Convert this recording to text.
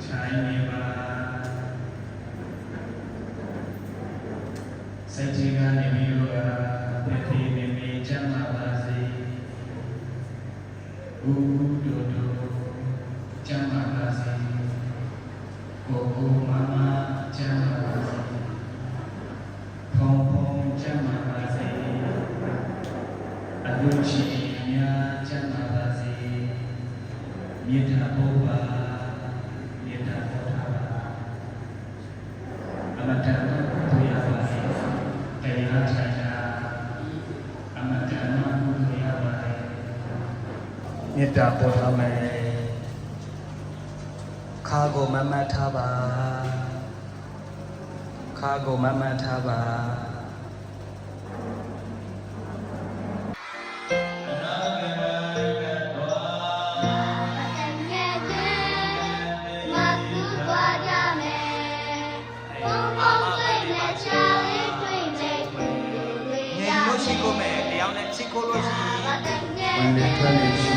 ထိုင်နေပါစိတ်ကြီးကနေပြီးတော့ပြည့်ပြည့်နေနေချမ်းသာပါစေဥဒုဒုချမ်းသာပါစေကိုကိုမမချမ်းသာပါစေဖုံဖုံချမ်းသာပါစေအလူချီများချမ်းသာပါစေမြေတာဘုရားမြေတာဘုရားအမတန်တို့ရပါစေတရားချာချာအမတန်တို့ရပါစေမြေတာဘုရားမယ်ခါကိုမမတ်ထားပါခါကိုမမတ်ထားပါချစ်ကိုမယ်တရားနဲ့ချစ်ကိုလို့ရှိရင် when they turn it